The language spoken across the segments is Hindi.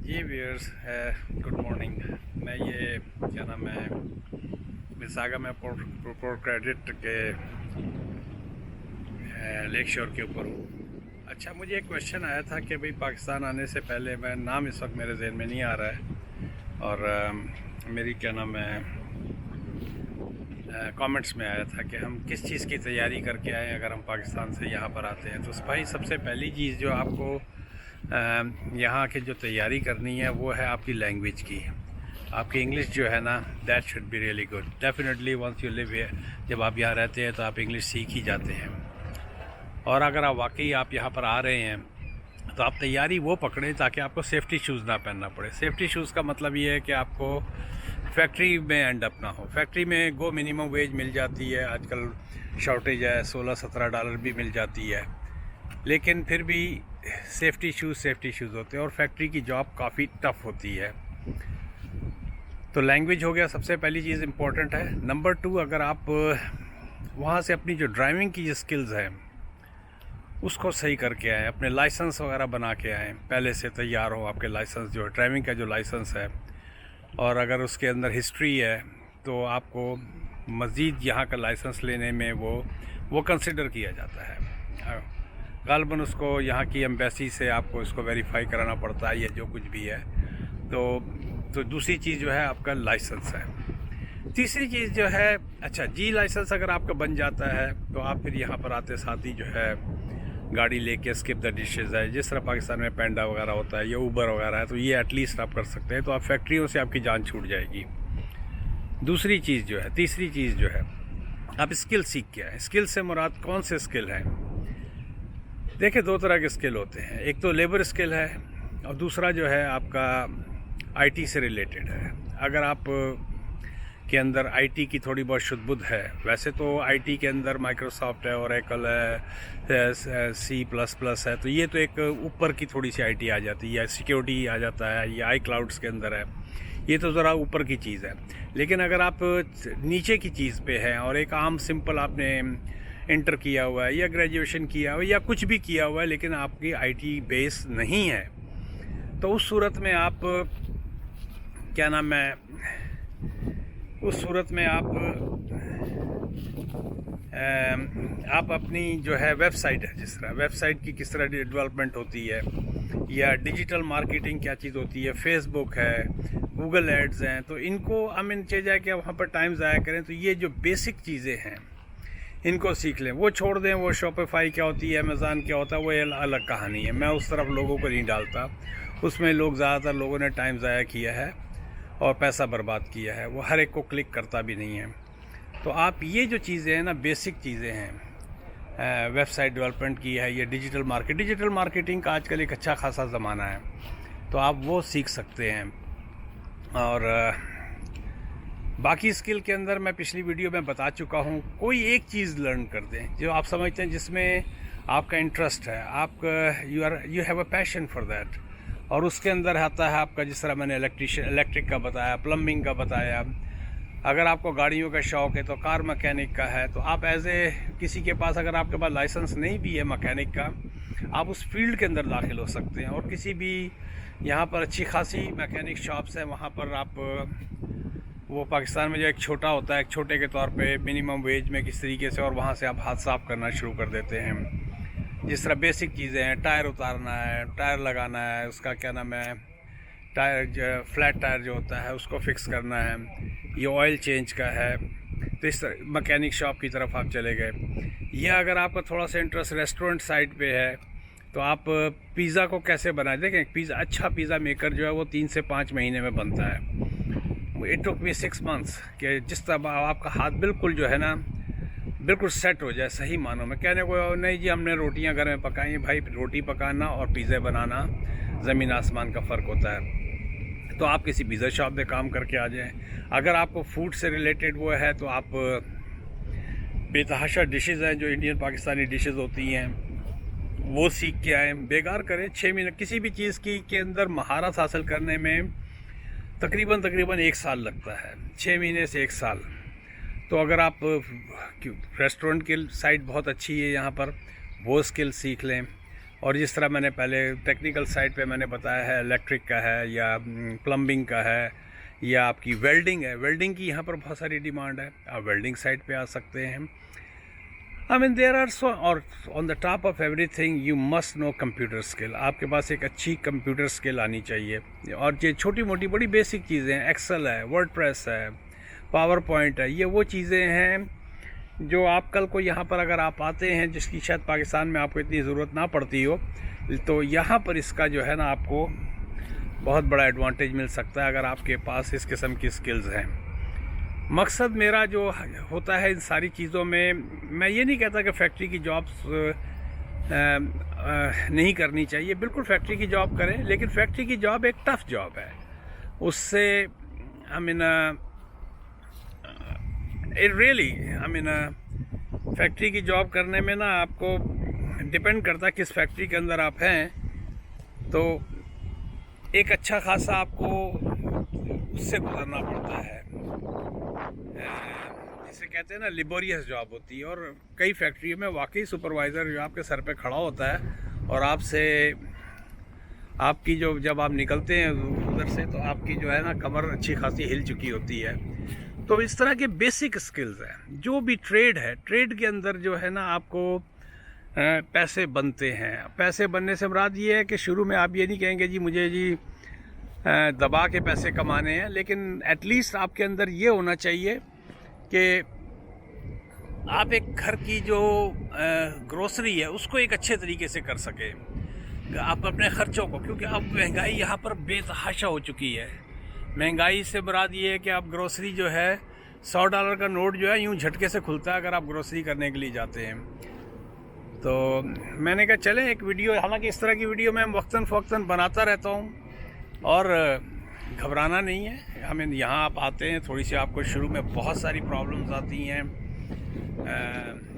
जी व्यूअर्स है, गुड मॉर्निंग। मैं ये क्या नाम है मिसागा में पोर्ट क्रेडिट के लेक शोर के ऊपर हूँ। अच्छा, मुझे एक क्वेश्चन आया था कि भाई पाकिस्तान आने से पहले, मैं नाम इस वक्त मेरे जहन में नहीं आ रहा है, और मेरी क्या नाम है कमेंट्स में आया था कि हम किस चीज़ की तैयारी करके आए अगर हम पाकिस्तान से यहाँ पर आते हैं। तो भाई सबसे पहली चीज़ जो आपको यहाँ की जो तैयारी करनी है वो है आपकी लैंग्वेज की। आपकी इंग्लिश जो है ना, that should be really good. Definitely once you live here, जब आप यहाँ रहते हैं तो आप इंग्लिश सीख ही जाते हैं। और अगर आप वाकई आप यहाँ पर आ रहे हैं तो आप तैयारी वो पकड़ें ताकि आपको सेफ्टी शूज़ ना पहनना पड़े। सेफ्टी शूज़ का मतलब ये है कि आपको फैक्ट्री में एंड अप ना हो। फैक्ट्री में गो मिनिमम वेज मिल जाती है, आजकल शॉर्टेज है, $16-17 भी मिल जाती है, लेकिन फिर भी सेफ्टी शूज़ होते हैं और फैक्ट्री की जॉब काफ़ी टफ होती है। तो लैंग्वेज हो गया, सबसे पहली चीज़ इम्पोर्टेंट है। नंबर 2, अगर आप वहाँ से अपनी जो ड्राइविंग की जो स्किल्स हैं उसको सही करके आएँ, अपने लाइसेंस वगैरह बना के आएँ, पहले से तैयार हो आपके लाइसेंस जो ड्राइविंग का जो लाइसेंस है, और अगर उसके अंदर हिस्ट्री है तो आपको मज़ीद यहाँ का लाइसेंस लेने में वो कंसिडर किया जाता है। गालबन उसको यहाँ की एम्बेसी से आपको इसको वेरीफाई कराना पड़ता है, ये जो कुछ भी है। तो दूसरी चीज़ जो है आपका लाइसेंस है। तीसरी चीज़ जो है, अच्छा जी, लाइसेंस अगर आपका बन जाता है तो आप फिर यहाँ पर आते साथ ही जो है गाड़ी लेके स्किप द डिशेज़ है, जिस तरह पाकिस्तान में पेंडा वगैरह होता है या ऊबर वगैरह है, तो ये एटलीस्ट आप कर सकते हैं। तो आप फैक्ट्रियों से आपकी जान छूट जाएगी। दूसरी चीज़ जो है, तीसरी चीज़ जो है, आप स्किल सीख के आए। स्किल से मुराद कौन से स्किल हैं? देखिए, 2 तरह के स्किल होते हैं। एक तो लेबर स्किल है और दूसरा जो है आपका आईटी से रिलेटेड है। अगर आप के अंदर आईटी की थोड़ी बहुत शुद्ध-बुद्ध है, वैसे तो आईटी के अंदर माइक्रोसॉफ्ट है, ओरेकल है, C++ है, तो ये तो एक ऊपर की थोड़ी सी आईटी आ जाती है, या सिक्योरिटी आ जाता है, या आई क्लाउड्स के अंदर है, ये तो ज़रा ऊपर की चीज़ है। लेकिन अगर आप नीचे की चीज़ पे हैं और एक आम सिंपल आपने इंटर किया हुआ है या ग्रेजुएशन किया हुआ है या कुछ भी किया हुआ है, लेकिन आपकी आईटी बेस नहीं है, तो उस सूरत में आप क्या नाम है, उस सूरत में आप अपनी जो है वेबसाइट है, जिस तरह वेबसाइट की किस तरह डेवलपमेंट होती है, या डिजिटल मार्केटिंग क्या चीज़ होती है, फेसबुक है, गूगल एड्स हैं, तो इनको हम इन चाहिए कि वहाँ पर टाइम ज़ाया करें। तो ये जो बेसिक चीज़ें हैं इनको सीख लें, वो छोड़ दें। वो शॉपिफाई क्या होती है, अमेज़ॉन क्या होता है, वो अलग कहानी है। मैं उस तरफ लोगों को नहीं डालता, उसमें ज़्यादातर लोगों ने टाइम ज़ाया किया है और पैसा बर्बाद किया है, वो हर एक को क्लिक करता भी नहीं है। तो आप ये जो चीज़ें हैं ना, बेसिक चीज़ें हैं, वेबसाइट डेवलपमेंट की है, ये डिजिटल मार्केटिंग का आजकल एक अच्छा खासा ज़माना है, तो आप वो सीख सकते हैं। और बाकी स्किल के अंदर मैं पिछली वीडियो में बता चुका हूँ, कोई एक चीज़ लर्न कर दें जो आप समझते हैं जिसमें आपका इंटरेस्ट है, आप you have a passion for that, और उसके अंदर आता है आपका, जिस तरह मैंने इलेक्ट्रिक का बताया, प्लम्बिंग का बताया। अगर आपको गाड़ियों का शौक़ है तो कार मैकेनिक का है, तो आप एज ए किसी के पास, अगर आपके पास लाइसेंस नहीं भी है मैकेनिक का, आप उस फील्ड के अंदर दाखिल हो सकते हैं। और किसी भी यहाँ पर अच्छी खासी मैकेनिक शॉप्स हैं, वहाँ पर आप वो पाकिस्तान में जो एक छोटा होता है, एक छोटे के तौर पे मिनिमम वेज में किस तरीके से, और वहाँ से आप हाथ साफ करना शुरू कर देते हैं। जिस तरह बेसिक चीज़ें हैं, टायर उतारना है, टायर लगाना है, उसका क्या नाम है, टायर जो फ्लैट टायर जो होता है उसको फिक्स करना है, ये ऑयल चेंज का है, तो इस तरह मैकेनिक शॉप की तरफ आप चले गए। या अगर आपका थोड़ा सा इंटरेस्ट रेस्टोरेंट साइड पे है, तो आप पिज़्ज़ा को कैसे बनाए, देखें पिज़्ज़ा, अच्छा पिज़्ज़ा मेकर जो है वो 3 से 5 महीने में बनता है। इट टुक मी 6 मंथ्स कि जिस तरह आपका हाथ बिल्कुल जो है ना, बिल्कुल सेट हो जाए सही मानों में। कहने को नहीं जी हमने रोटियां घर में पकाई हैं, भाई रोटी पकाना और पिज़्ज़ा बनाना ज़मीन आसमान का फ़र्क होता है। तो आप किसी पिज़्ज़ा शॉप में काम करके आ जाएं। अगर आपको फूड से रिलेटेड वो है, तो आप बेतहाशा डिशेज़ हैं जो इंडियन पाकिस्तानी डिशेज़ होती हैं, वो सीख के आएँ, बेकार करें। 6 महीने किसी भी चीज़ की के अंदर महारत हासिल करने में तकरीबन 1 साल लगता है, 6 महीने से 1 साल। तो अगर आप रेस्टोरेंट की साइड बहुत अच्छी है यहाँ पर, वो स्किल सीख लें। और जिस तरह मैंने पहले टेक्निकल साइड पे मैंने बताया है, इलेक्ट्रिक का है या प्लम्बिंग का है या आपकी वेल्डिंग है, वेल्डिंग की यहाँ पर बहुत सारी डिमांड है, आप वेल्डिंग साइड पे आ सकते हैं। I mean there are so, और on the top of everything you must know computer skill. आपके पास एक अच्छी कंप्यूटर स्किल आनी चाहिए। और ये छोटी मोटी बड़ी बेसिक चीज़ें हैं, एक्सेल है, वर्डप्रेस है, पावर पॉइंट है, ये वो चीज़ें हैं जो आप कल को यहाँ पर अगर आप आते हैं, जिसकी शायद पाकिस्तान में आपको इतनी ज़रूरत ना पड़ती हो, तो यहाँ पर इसका जो है ना आपको बहुत बड़ा एडवांटेज मिल सकता है अगर आपके पास इस किस्म की स्किल्स हैं। मकसद मेरा जो होता है इन सारी चीज़ों में, मैं ये नहीं कहता कि फैक्ट्री की जॉब्स नहीं करनी चाहिए, बिल्कुल फैक्ट्री की जॉब करें, लेकिन फैक्ट्री की जॉब एक टफ़ जॉब है। उससे I mean it really I mean factory की जॉब करने में ना आपको डिपेंड करता है किस फैक्ट्री के अंदर आप हैं, तो एक अच्छा खासा आपको उससे गुजरना पड़ता है, जिसे कहते हैं ना लिबोरियस जॉब होती है। और कई फैक्ट्रियों में वाकई सुपरवाइज़र जो आपके सर पे खड़ा होता है और आपसे आपकी जो जब आप निकलते हैं उधर से, तो आपकी जो है ना कमर अच्छी खासी हिल चुकी होती है। तो इस तरह के बेसिक स्किल्स हैं। जो भी ट्रेड है, ट्रेड के अंदर जो है ना आपको पैसे बनते हैं। पैसे बनने से मुराद ये है कि शुरू में आप ये नहीं कहेंगे जी मुझे जी दबा के पैसे कमाने हैं, लेकिन एटलीस्ट आपके अंदर ये होना चाहिए कि आप एक घर की जो ग्रोसरी है उसको एक अच्छे तरीके से कर सके, आप अपने ख़र्चों को, क्योंकि अब महंगाई यहाँ पर बेतहाशा हो चुकी है। महंगाई से मुराद ये है कि आप ग्रोसरी जो है $100 का नोट जो है यूँ झटके से खुलता है अगर आप ग्रोसरी करने के लिए जाते हैं। तो मैंने कहा चलें एक वीडियो, हालांकि इस तरह की वीडियो मैं वक्तन फ़वक्तन बनाता रहता हूँ और घबराना नहीं है। हमें यहाँ आप आते हैं, थोड़ी सी आपको शुरू में बहुत सारी प्रॉब्लम्स आती हैं,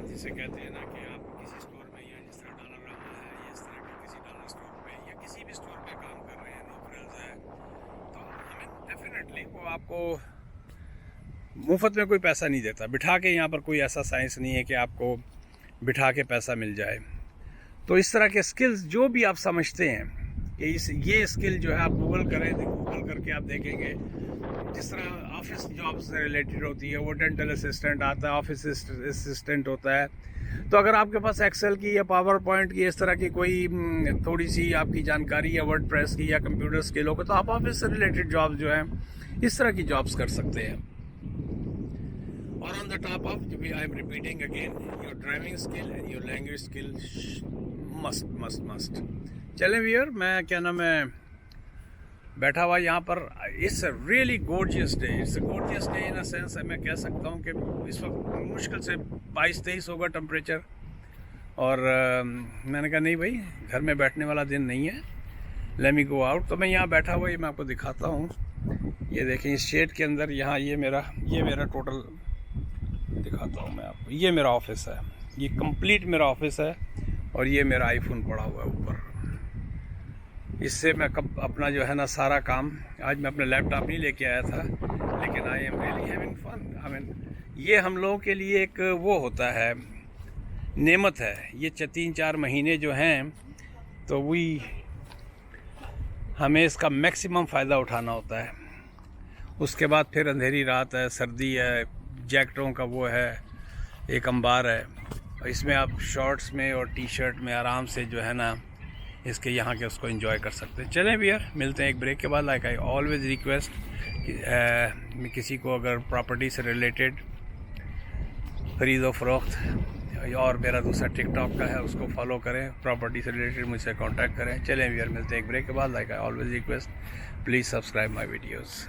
जिसे कहते हैं ना कि आप किसी स्टोर में या जिस तरह डॉलर रहा है या इस तरह के किसी डॉलर स्टोर पे या किसी भी स्टोर पे काम कर रहे हैं, नो फ्रिल्स है, तो हमें डेफिनेटली वो आपको मुफ्त में कोई पैसा नहीं देता बिठा के। यहाँ पर कोई ऐसा साइंस नहीं है कि आपको बिठा के पैसा मिल जाए। तो इस तरह के स्किल्स जो भी आप समझते हैं कि ये स्किल जो है आप गूगल करें, गूगल करके आप देखेंगे जिस तरह ऑफिस जॉब से रिलेटेड होती है, वो डेंटल असिस्टेंट आता है, ऑफिस असिस्टेंट होता है। तो अगर आपके पास एक्सेल की या पावर पॉइंट की इस तरह की कोई थोड़ी सी आपकी जानकारी या वर्डप्रेस की या कंप्यूटर स्किल हो, तो आप ऑफिस से रिलेटेड जॉब्स जो हैं इस तरह की जॉब्स कर सकते हैं। और on the top of, I am repeating again, your driving skill and your language skill must must must. चलें व्यूअर, मैं क्या नाम है बैठा हुआ यहाँ पर, it's a really gorgeous day, it's a gorgeous day in a sense. मैं कह सकता हूँ कि इस वक्त मुश्किल से 22-23 होगा टेम्परेचर। और मैंने कहा नहीं भाई, घर में बैठने वाला दिन नहीं है, लेट मी गो आउट। तो मैं यहाँ बैठा हुआ, ये मैं आपको दिखाता हूँ। ये देखें इस शेड के अंदर, यहाँ ये मेरा टोटल दिखाता हूँ मैं आपको। ये मेरा ऑफिस है, ये कंप्लीट मेरा ऑफिस है, और ये मेरा आईफोन पड़ा हुआ है ऊपर। इससे मैं कब अपना जो है ना सारा काम, आज मैं अपना लैपटॉप नहीं लेके आया था, लेकिन I am really having fun. I mean ये हम लोगों के लिए एक वो होता है, नेमत है। ये 3-4 महीने जो हैं तो वही हमें इसका मैक्सिमम फ़ायदा उठाना होता है। उसके बाद फिर अंधेरी रात है, सर्दी है, जैकेटों का वो है, एक अंबार है, और इसमें आप शॉर्ट्स में और टी शर्ट में आराम से जो है ना इसके यहाँ के उसको एंजॉय कर सकते हैं। चलें भैया, मिलते हैं एक ब्रेक के बाद। लाइक आई ऑलवेज रिक्वेस्ट, किसी को अगर प्रॉपर्टी से रिलेटेड खरीद व फरोख्त, और मेरा दूसरा टिकटॉक का है उसको फॉलो करें, प्रॉपर्टी से रिलेटेड मुझसे कांटेक्ट करें। चलें भैया, मिलते हैं एक ब्रेक के बाद। Like I always request, please subscribe my videos.